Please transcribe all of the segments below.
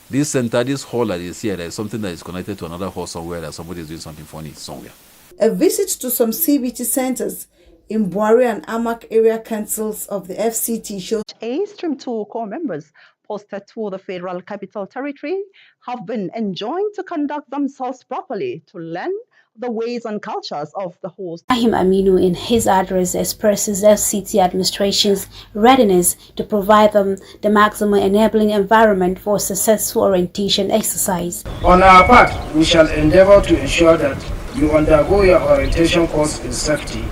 This center, this hall that is here, there is something that is connected to another hall somewhere that somebody is doing something funny somewhere. A visit to some CBT centers in Buari and Amak area councils of the FCT showed Stream 2 core members posted to the Federal Capital Territory have been enjoined to conduct themselves properly to learn the ways and cultures of the host. Ibrahim Aminu in his address expresses FCT administration's readiness to provide them the maximum enabling environment for a successful orientation exercise. On our part, we shall endeavor to ensure that you undergo your orientation course in safety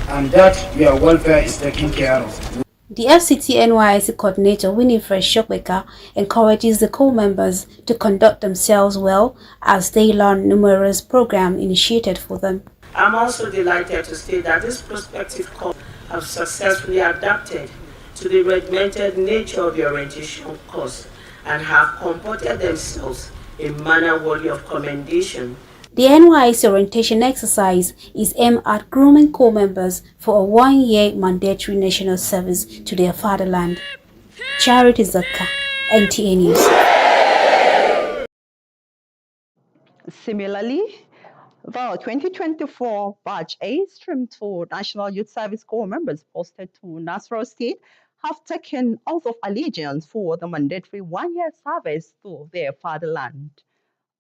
and that your welfare is taken care of. The FCT NYSC coordinator Winifred Shokweka encourages the co-members to conduct themselves well as they learn numerous programs initiated for them. I'm also delighted to state that this prospective course have successfully adapted to the regimented nature of the orientation course and have comported themselves in a manner worthy of commendation. The NYSC orientation exercise is aimed at grooming co-members for a one-year mandatory national service to their fatherland. Charity Zakka, NTA News. Similarly, the 2024 Batch A Stream 2 National Youth Service Corps members posted to Nasarawa State have taken oath of allegiance for the mandatory one-year service to their fatherland.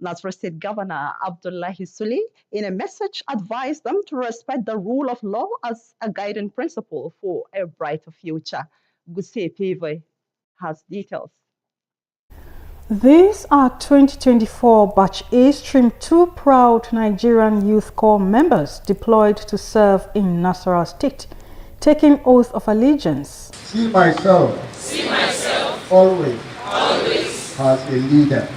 Nasarawa State Governor Abdullahi Suli, in a message, advised them to respect the rule of law as a guiding principle for a brighter future. Guse Pive has details. These are 2024 Batch A Stream 2 proud Nigerian Youth Corps members deployed to serve in Nasarawa State, taking oath of allegiance. See myself always as a leader.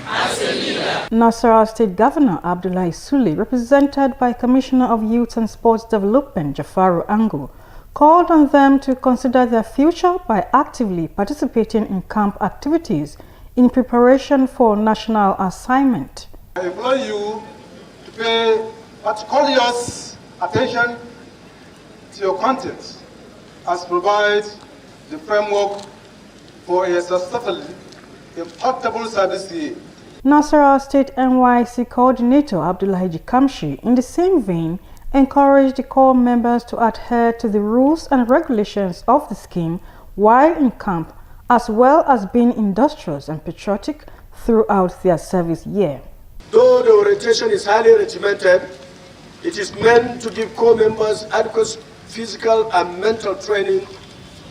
Nasarawa State Governor Abdullahi Suli, represented by Commissioner of Youth and Sports Development Jafaru Angu, called on them to consider their future by actively participating in camp activities in preparation for national assignment. I implore you to pay particular attention to your content as provides the framework for a successful, impactable service here. Nasarawa State NYSC Coordinator Abdullahi Jikamshi, in the same vein, encouraged the Corps members to adhere to the rules and regulations of the scheme while in camp, as well as being industrious and patriotic throughout their service year. Though the orientation is highly regimented, it is meant to give Corps members adequate physical and mental training,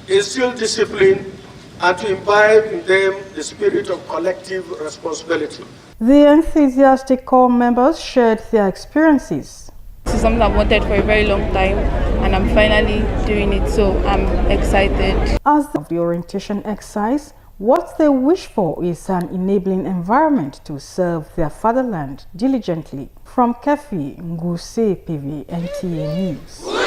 instill discipline, and to imbibe in them the spirit of collective responsibility. The enthusiastic Corps members shared their experiences. This is something I've wanted for a very long time, and I'm finally doing it, so I'm excited. As of the orientation exercise, what they wish for is an enabling environment to serve their fatherland diligently. From Kefi Nguse PV, NTA News.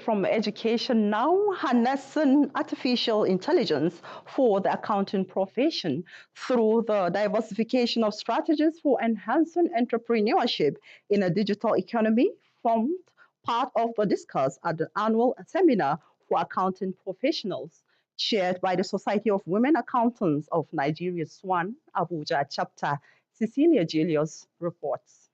From education now, harnessing artificial intelligence for the accounting profession through the diversification of strategies for enhancing entrepreneurship in a digital economy formed part of the discuss at the annual seminar for accounting professionals, chaired by the Society of Women Accountants of Nigeria, SWAN, Abuja chapter. Cecilia Julius reports.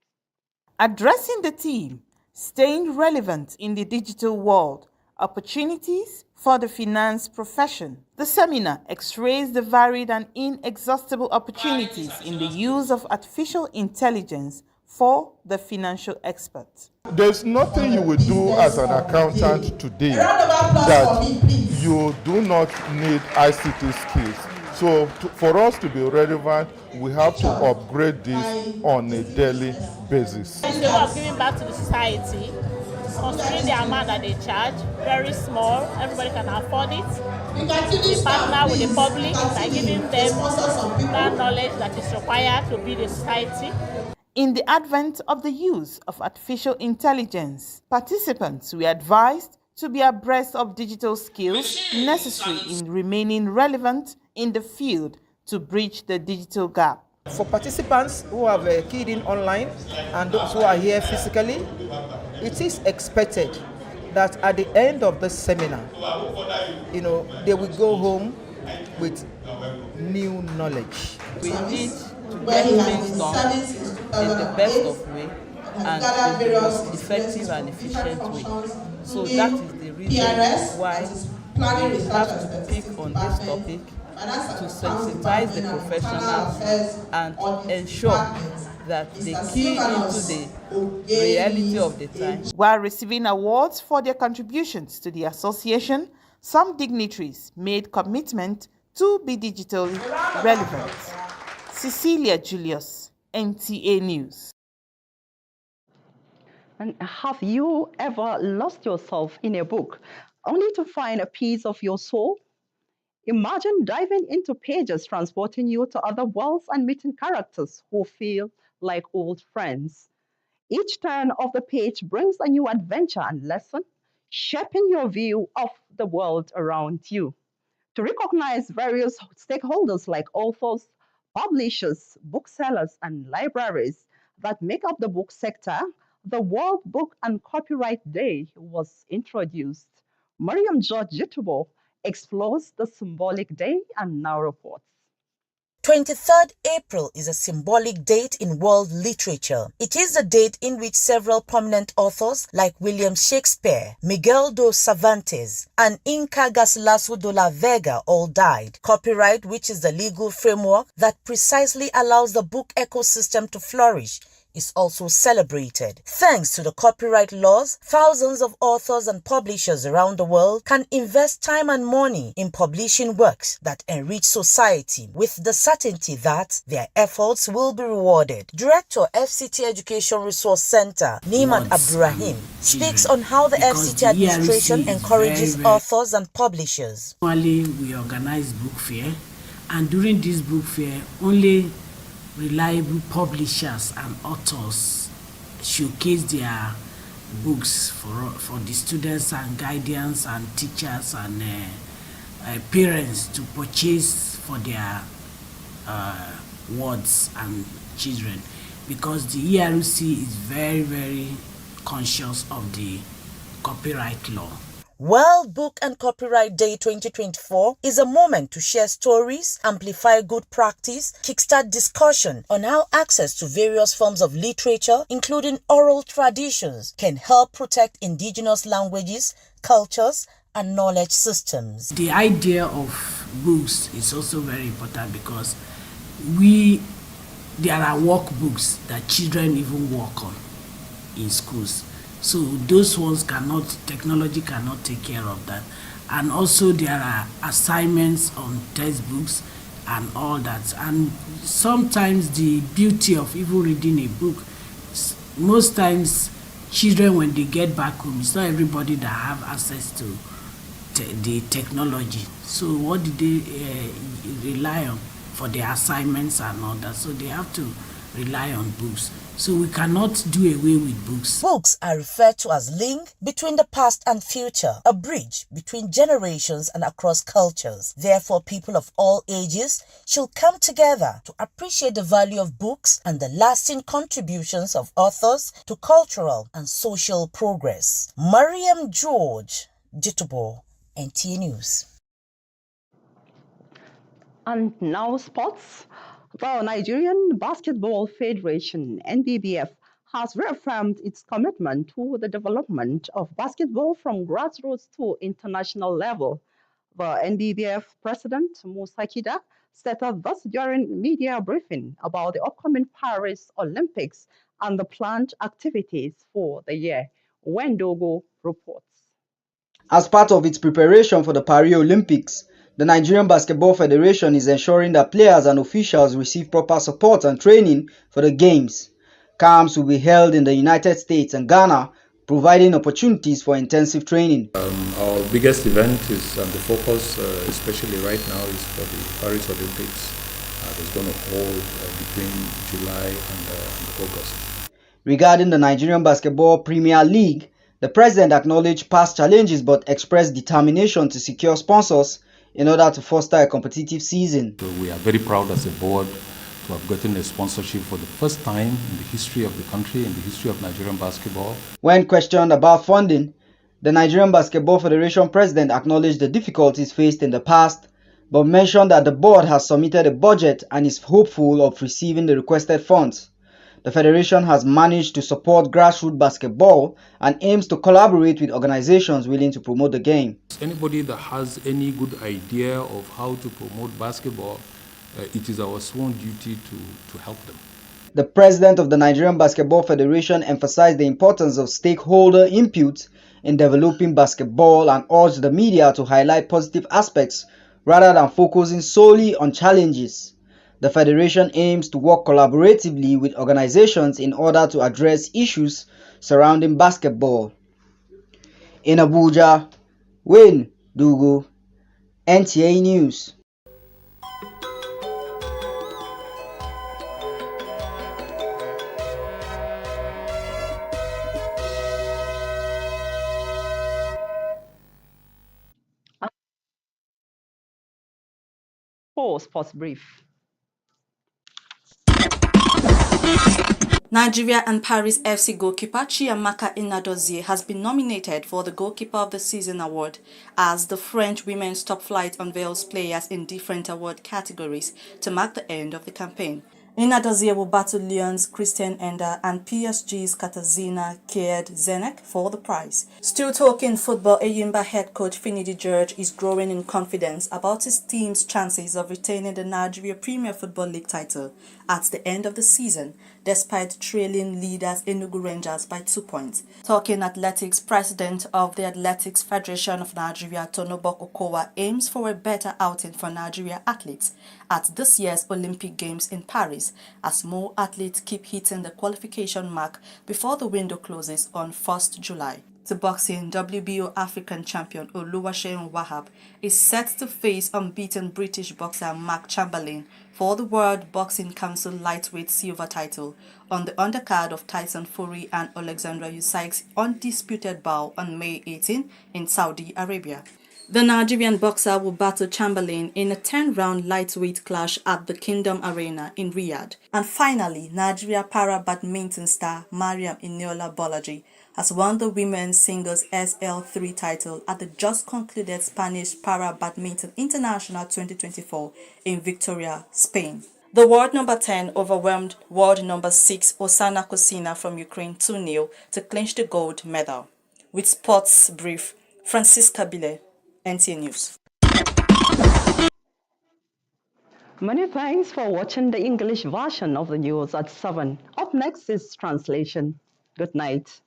Addressing the theme, Staying Relevant in the Digital World, Opportunities for the Finance Profession, the seminar x-rays the varied and inexhaustible opportunities in the use of artificial intelligence for the financial experts. There's nothing you will do as an accountant today that you do not need ICT skills. So for us to be relevant, we have to upgrade this on a daily basis. Instead of giving back to the society, considering the amount that they charge, very small, everybody can afford it. We partner with the public by giving them that knowledge that is required to build a society. In the advent of the use of artificial intelligence, participants were advised to be abreast of digital skills necessary in remaining relevant in the field to bridge the digital gap. For participants who have keyed in online and those who are here physically, it is expected that at the end of the seminar, they will go home with new knowledge. We need to get things done in the best of way and in the most effective and efficient way. So that is the reason why we have to pick on this topic to sensitize the professionals and ensure that they key into the reality of the time. While receiving awards for their contributions to the association, some dignitaries made commitment to be digitally relevant. Cecilia Julius, NTA News. And have you ever lost yourself in a book only to find a piece of your soul? Imagine diving into pages, transporting you to other worlds and meeting characters who feel like old friends. Each turn of the page brings a new adventure and lesson, shaping your view of the world around you. To recognize various stakeholders like authors, publishers, booksellers, and libraries that make up the book sector, the World Book and Copyright Day was introduced. Mariam George Jitubo explores the symbolic day and now reports. 23rd April is a symbolic date in world literature. It is the date in which several prominent authors like William Shakespeare, Miguel de Cervantes, and Inca Garcilaso de la Vega all died. Copyright, which is the legal framework that precisely allows the book ecosystem to flourish, is also celebrated. Thanks to the copyright laws, thousands of authors and publishers around the world can invest time and money in publishing works that enrich society with the certainty that their efforts will be rewarded. Director, FCT Education Resource Center, Niman Abdurrahim, speaks on how the FCT administration encourages authors and publishers. Normally, we organize book fair, and during this book fair, only reliable publishers and authors showcase their books for the students and guardians and teachers and parents to purchase for their wards and children, because the ERC is very, very conscious of the copyright law. World Book and Copyright Day 2024 is a moment to share stories, amplify good practice, kickstart discussion on how access to various forms of literature, including oral traditions, can help protect indigenous languages, cultures, and knowledge systems. The idea of books is also very important because there are workbooks that children even work on in schools. So those ones technology cannot take care of that. And also there are assignments on textbooks and all that. And sometimes the beauty of even reading a book, most times children, when they get back home, it's not everybody that have access to the technology. So what do they rely on for their assignments and all that? So they have to rely on books. So we cannot do away with books. Books are referred to as link between the past and future, a bridge between generations and across cultures. Therefore, people of all ages should come together to appreciate the value of books and the lasting contributions of authors to cultural and social progress. Mariam George, Jitubo, NTA News. And now sports. The Nigerian Basketball Federation, NBBF, has reaffirmed its commitment to the development of basketball from grassroots to international level. The NBBF president, Musa Kida, stated thus during media briefing about the upcoming Paris Olympics and the planned activities for the year. Wendogo reports. As part of its preparation for the Paris Olympics, the Nigerian Basketball Federation is ensuring that players and officials receive proper support and training for the games. Camps will be held in the United States and Ghana, providing opportunities for intensive training. Our biggest event is, and the focus, especially right now, is for the Paris Olympics. That's going to hold between July and August. Regarding the Nigerian Basketball Premier League, the president acknowledged past challenges but expressed determination to secure sponsors in order to foster a competitive season. So we are very proud as a board to have gotten a sponsorship for the first time in the history of the country, in the history of Nigerian basketball. When questioned about funding, the Nigerian Basketball Federation president acknowledged the difficulties faced in the past, but mentioned that the board has submitted a budget and is hopeful of receiving the requested funds. The federation has managed to support grassroots basketball and aims to collaborate with organizations willing to promote the game. Anybody that has any good idea of how to promote basketball, it is our sworn duty to help them. The president of the Nigerian Basketball Federation emphasized the importance of stakeholder input in developing basketball and urged the media to highlight positive aspects rather than focusing solely on challenges. The federation aims to work collaboratively with organizations in order to address issues surrounding basketball. In Abuja, Wayne Dugu, NTA News. For Sports Brief. Nigeria and Paris FC goalkeeper Chiamaka Inadozie has been nominated for the Goalkeeper of the Season award as the French women's top flight unveils players in different award categories to mark the end of the campaign. Inadozie will battle Lyon's Christian Ender and PSG's Katarzyna Kied-Zenek for the prize. Still talking football, Enyimba head coach Finidi George is growing in confidence about his team's chances of retaining the Nigeria Premier Football League title at the end of the season, despite trailing leaders Enugu Rangers by 2 points. Talking athletics, president of the Athletics Federation of Nigeria, Tonobok Okowa, aims for a better outing for Nigeria athletes at this year's Olympic Games in Paris, as more athletes keep hitting the qualification mark before the window closes on 1st July. The boxing WBO African champion Oluwaseun Wahab is set to face unbeaten British boxer Mark Chamberlain for the World Boxing Council lightweight silver title on the undercard of Tyson Fury and Alexander Usyk's undisputed bout on May 18 in Saudi Arabia. The Nigerian boxer will battle Chamberlain in a 10-round lightweight clash at the Kingdom Arena in Riyadh. And finally, Nigeria para-badminton star Mariam Eniola Bolaji has won the women's singles SL3 title at the just concluded Spanish Para-Badminton International 2024 in Victoria, Spain. The world number 10 overwhelmed world number 6 Osana Kosina from Ukraine 2-0 to clinch the gold medal. With Sports Brief, Francisca Bile, NTA News. Many thanks for watching the English version of the news at 7. Up next is translation. Good night.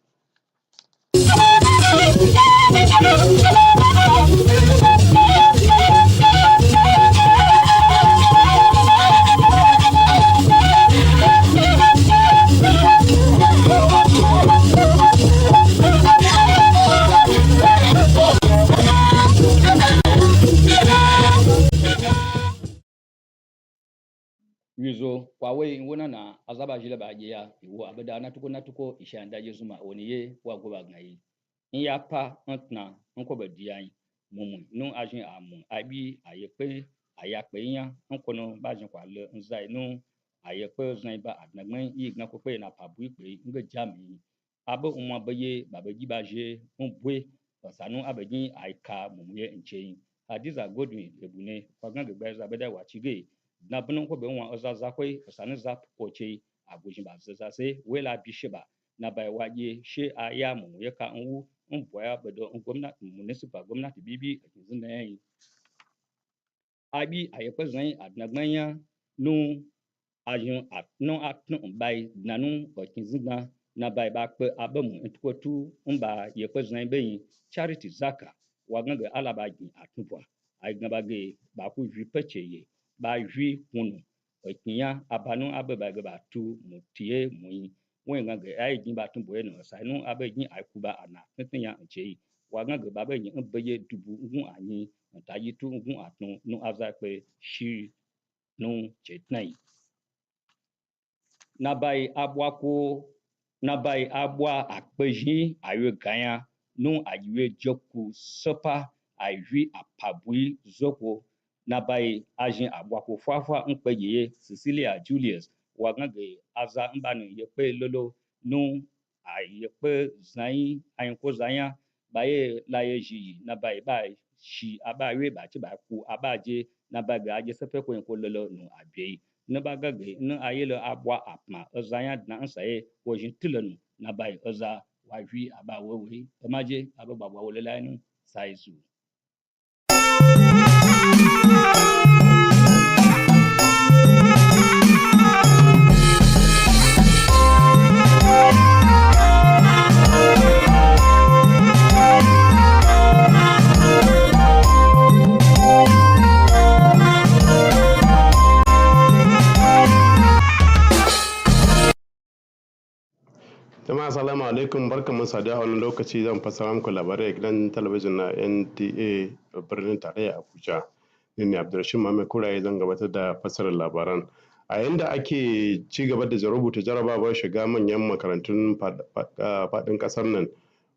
Yuzo kwawe wona na azaba jile ba ya iwo abada natuko ishanda yezuma oniye wa goba ngai iya pa ntna nko badiyan mumu nu ajin amu abi ayepe ayape yan nkono bajin kwa le nzai nu ayepe zai ba adnagman yi gna ko pe na pabu pe nge jami abo umma baye babaji baje mbwe sanu abagin aika mumu ye nche hadiza godwin ebune kwa gna gbe za beda wachige na binin ko be wa ozaza kwe sani zap koche agujin ba zase wela bishiba na bai waje she aya mu ya ka nwu mbwa bedo gwamnati municipal gwamnati bibi a na yayi abi aye zan adnagbanya nu ajun atnu atnu bai nanu okinzina na bai ba pe abamu ntukotu mba ye zan beyin charity zaka waganga alabagi atubwa ai gabage ba ku vi pecheye ba jui kunu okinya abanu abeba gaba tu mutie mui wenga ge ai jin ba tun boye no sai nu abejin akuba ana tinya nchei wanga ge ba benyi mbeye dubu ngun anyi ntayi tu ngun atun nu aza pe shi nu chetnai nabai abwa akpeji ayo ganya nu ayiwe joku sopa ayi apabui zoko nabai ajin agbako fafa nkpeye Cecilia Julius wagage aza mbanu yepe lolo nu ayepe zai ayinko zanya baye laye ji nabai bai shi abawe ba ti ba ku abaje na baga aje sepe ko ko lolo no abei na baga ge na ayelo abwa apma ozanya na nsae wo jin tilanu na bai oza wa hwi aba wewe amaje aba babwa wolela nu saizu. Jama'a assalamu alaikum barkamu sadiya a wani lokaci zan fassara muku labarai a gidan talabijin na NTA a birnin tarayya Abuja. Ni ne Abdulrashid Muhammad Kuraye zan gabatar da fassarar labaran. A yanda ake ci gaba da rubuta jarabawar shiga manyan makarantun faɗin ƙasar nan,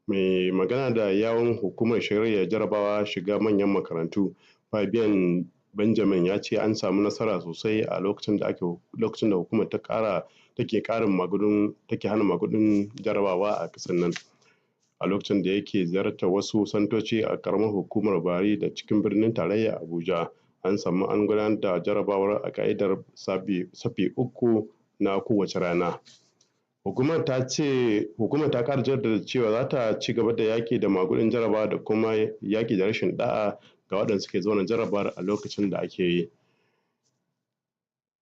mai magana da yawun hukumar shirya jarabawa shiga manyan makarantu Fabian Benjamin ya ce an samu nasara sosai a lokacin da hukumar take hana magudin jarabawa a ƙasar nan. A lokacin da yake ziyartar wasu santoci a ƙaramar hukumar Bari da cikin birnin tarayya Abuja, an gudanar da jarabawar a ƙa'idar safi uku na kowace rana. Hukumar ta ƙara jaddada cewa za ta ci gaba da yaƙi da magudin jarabawa da kuma yaƙi da rashin ɗa'a ga waɗanda suke zauna jarabawar a lokacin da ake yi.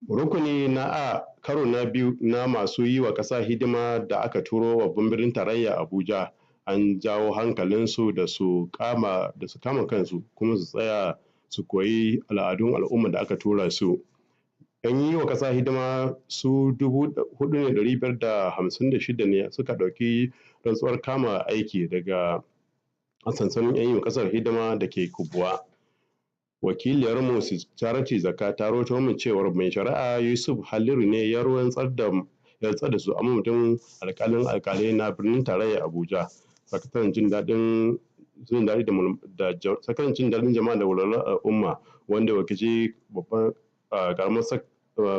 Rukuni na A karo na biyu na masu yi wa ƙasa hidima da aka turo babban birnin tarayya Abuja an jawo hankalinsu da su kama kansu kuma su tsaya su koyi al'adun al'umma da aka tura su. 'Yan yi wa ƙasa hidima su 4,556 ne suka ɗauki rantsuwar kama aiki daga sansanin 'yan yi wa ƙasar hidima da ke Kubwa. Wakiliyarmu Charity Zakka ta rawaito min cewar mai shari'a Yusuf Haliru ne ya rantsar da su a madadin alƙalin alƙalai na birnin tarayya Abuja. Sakataren jin daɗin jama'a da walwalar al'umma wanda wakilci babban ƙaramar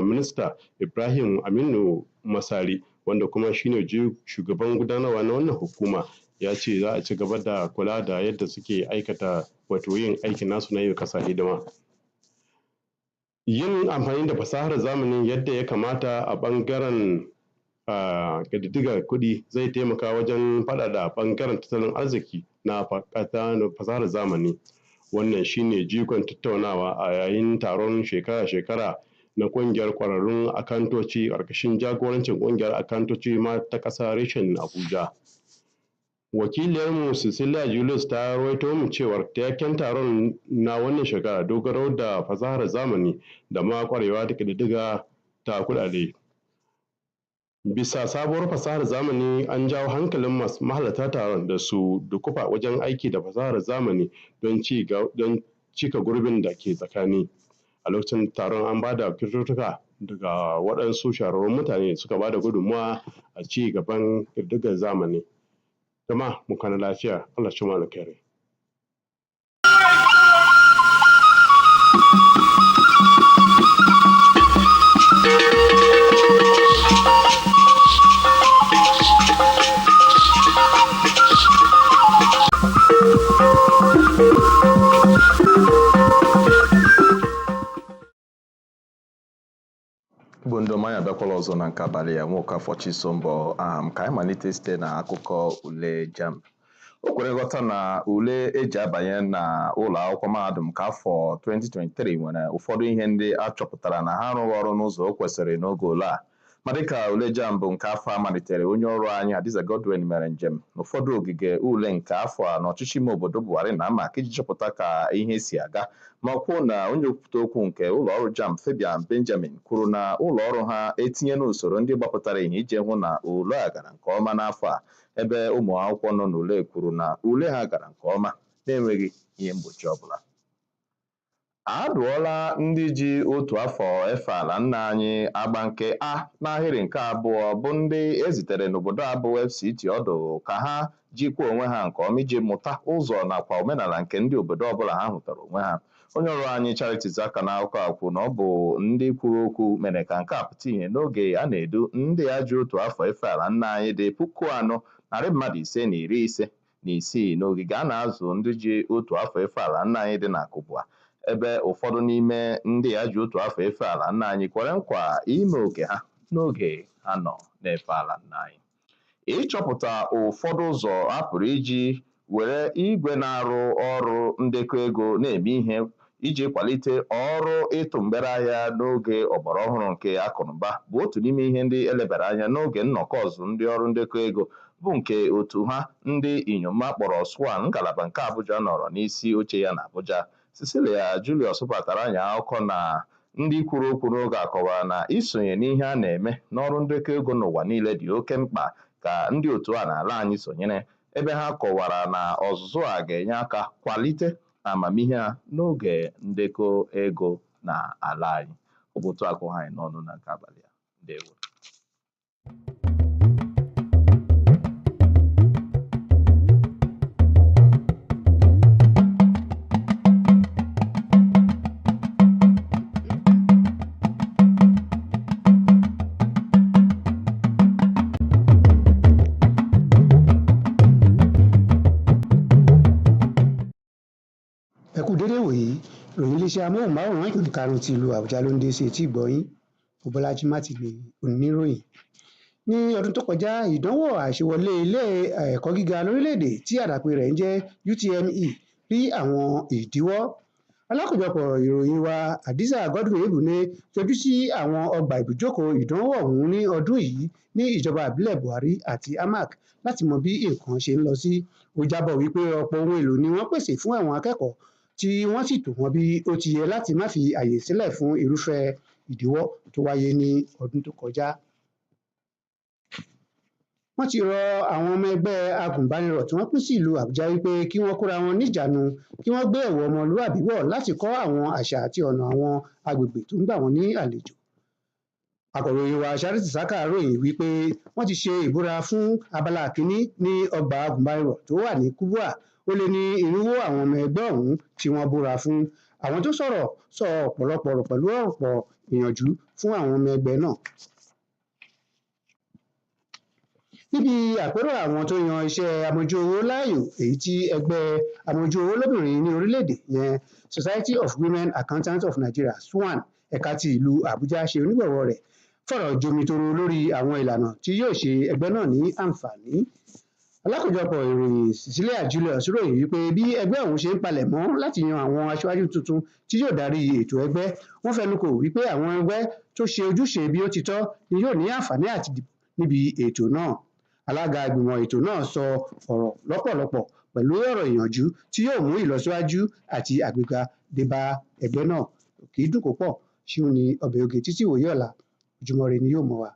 minista Ibrahim Aminu Masari wanda kuma shine shugaban gudanarwa na wannan hukuma ya ce za a ci gaba da kula da yadda suke aikata wato yin aikin nasu na yi wa ƙasa hidima. Yin amfani da fasahar zamani yadda ya kamata a ɓangaren ƙididdigar kuɗi zai taimaka wajen faɗaɗa ɓangaren tattalin arziki na fasahar zamani. Wannan shine jigon tattaunawa a yayin taron shekara-shekara na ƙungiyar ƙwararrun akantoci ƙarƙashin jagorancin ƙungiyar akantoci ta ƙasa reshen Abuja. Wakiliyarmu Cecilia Julius ta rawaito mu cewar taken taron na wannan shekara dogaro da fasahar zamani da ma ƙwarewa da ƙididdiga ta kuɗaɗe. Bisa sabuwar fasahar zamani an jawo hankalin mahalarta taron da su dukufa wajen aiki da fasahar zamani don cika gurbin da ke tsakani. A lokacin taron an ba da kyaututtuka daga waɗansu shahararrun mutane suka ba da gudunmawa a ci gaban ƙididdigar zamani. Jama'a mu kwana lafiya, Allah shi mu alkhairi. Igbo ndị ọma anyị abịakwala ọzọ na nke abalị ya Nwokafọ Chisombo ka anyị malite site na akụkọ ule JAMB. O kwere nghọta na ule eji abanye na ụlọ akwụkwọ mahadum nke afọ 2023 nwere ụfọdụ ihe ndị a chọpụtara na ha arụghị ọrụ n'ụzọ o kwesịrị n'oge ule a. Ma dịka ule JAMB nke afọ a malitere, onye ọrụ anyị Hadiza Godwin mere njem n'ụfọdụ ogige ule nke afọ a n'ọchịchị ime obodo Buhari na Amak iji chọpụta ka ihe si aga, ma kwuo na onye okwupụta okwu nke ụlọ ọrụ JAMB Fabian Benjamin kwuru na ụlọ ọrụ ha etinye n'usoro ndị gbapụtara ihe iji hụ na ule a gara nke ọma n'afọ a, ebe ụmụ akwụkwọ nọ n'ule kwuru na ule ha gara nke ọma na-enweghị ihe mgbochi ọbụla. A dụọla ndị ji otu afọ efe ala nna anyị agba nke A n'ahịrị nke abụọ bụ ndị ezitere n'obodo a bụ FCT ọdụ ka ha jikwaa onwe ha nke ọma iji mụta ụzọ nakwa omenala nke ndị obodo ọbụla ha hụtara onwe ha. Onye ọrụ anyị Charity Zakka n'akụkọ a kwuru na ọ bụ ndị kwuru okwu mere ka nke a pụta ihe n'oge a na-edu ndị a ji otu afọ efe ala nna anyị dị 4,556 n'ogige a na-azụ ndị ji otu afọ efe ala nna anyị dị na Kubwa, ebe ụfọdụ n'ime ndị ya ji otu afọ efe ala nna anyị kwere nkwa ime oke ha n'oge ha nọ na-efe ala nna anyị. Ịchọpụta ụfọdụ ụzọ a pụrụ iji were igwe na-arụ ọrụ ndekọ ego na-eme ihe iji kwalite ọrụ ịtụ mgbere ahịa n'oge ọgbara ọhụrụ nke akụnụba bụ otu n'ime ihe ndị elebara anya n'oge nnọkọ ọzụzụ ndị ọrụ ndekọ ego bụ nke otu ha ndị inyom kpọrọ SWAN ngalaba nke Abuja nọrọ n'isi oche ya na Abuja. Cecilia Julius batara anyị akụkọ na ndị kwuru okwu n'oge akọwara na isonye n'ihe a na-eme n'ọrụ ndekọ ego n'ụwa niile dị oke mkpa ka ndị otu a n'ala anyị sonyere, ebe ha kọwara na ọzụzụ a ga-enye aka kwalite amamihe ha n'oge ndekọ ego n'ala anyị. Ụbụtụ akụ anyị n'ọnụ na nke abalị a. Ndewo. Ròyìn iléeṣẹ́ amóhùnmáwòrán ìkànnì karùn-ún ti ìlú Àbújá ló ń dé sí etí ìgbọ́yín. Bọ́lájí Mátìlé oníròyìn. Ní ọdún tó kọjá, ìdánwò àṣewọlé ilé ẹ̀kọ́ gíga lórílẹ̀‐èdè tí àdàpè rẹ̀ ń jẹ́ UTME rí àwọn ìdíwọ́. Alákòjọpọ̀ ìròyìn wa Hadiza Godwin Ebune yọjú sí àwọn ọgbà ibùjókòó ìdánwò ọ̀hún ní ọdún yìí ní ìjọba ìbílẹ̀ Buhari àti Amak láti mọ bí nǹkan ṣe ń lọ sí. Ó jábọ̀ wípé ọ̀pọ̀ ohun èlò ni wọ́n pèsè fún àwọn akẹ́kọ̀ọ́ tí wọ́n sì tò wọ́n bí ó ti yẹ láti má fi àyè sílẹ̀ fún irúfẹ́ ìdíwọ́ tó wáyé ní ọdún tó kọjá. Wọ́n ti rọ àwọn ọmọ ẹgbẹ́ agùnbánirọ̀ tí wọ́n pín sí ìlú Àbújá wípé kí wọ́n kóra wọn níjàánu, kí wọ́n gbé ẹ̀wọ̀ ọmọlúwàbí wọ̀ láti kọ́ àwọn àṣà àti ọ̀nà àwọn agbègbè tó ń gbà wọ́n ní àlejò. Akọ̀ròyìn wa Charity Saka ròyìn wípé wọ́n ti ṣe ìbúra fún abala kìíní ní ọgbà agùnbánirọ̀ tó wà ní Kubwa. Ó lé ní 400 àwọn ọmọ ẹgbẹ́ ọ̀hún tí wọ́n búra fún. Àwọn tó sọ̀rọ̀ sọ ọ̀pọ̀lọpọ̀ ọ̀rọ̀ pẹ̀lú ọ̀pọ̀ ìyànjú fún àwọn ọmọ ẹgbẹ́ náà. Níbi àpérò àwọn tó yan iṣẹ́ amójú owó láàyò, èyí tí ẹgbẹ́ amójú owó lóbìnrin ní orílẹ̀-èdè yẹn Society of Women Accountants of Nigeria SWAN ẹ̀ka ti ìlú Àbújá ṣe onígbọ̀wọ́ rẹ̀ fọ̀rọ̀ jomitoro lórí àwọn ìlànà tí yóò ṣe ẹgbẹ́ náà ní àǹfààní. Alákòjọpọ̀ ìròyìn Cecilia Julius ròyìn wípé bí ẹgbẹ́ ọ̀hún ṣe ń palẹ̀ mọ́ láti yan àwọn aṣáájú tuntun tí yóò darí ètò ẹgbẹ́, wọ́n fẹnukò wípé àwọn ẹgbẹ́ tó ṣe ojúṣe bí ó ti tọ́ ni yóò ní àǹfààní àti dìbò níbi ètò náà. Alága ìgbìmọ̀ ètò náà sọ ọ̀rọ̀ lọ́pọ̀lọpọ̀ pẹ̀lú ọ̀rọ̀ ìyànjú tí yóò mú ìlọsíwájú àti àgbéga dé bá ẹgbẹ́ náà. Kì í dùn kó pọ̀, ṣíun ni ọbẹ̀ oge títí wòye ọ̀la. Ojúmọ́ ire ni yóò mọ́ wa.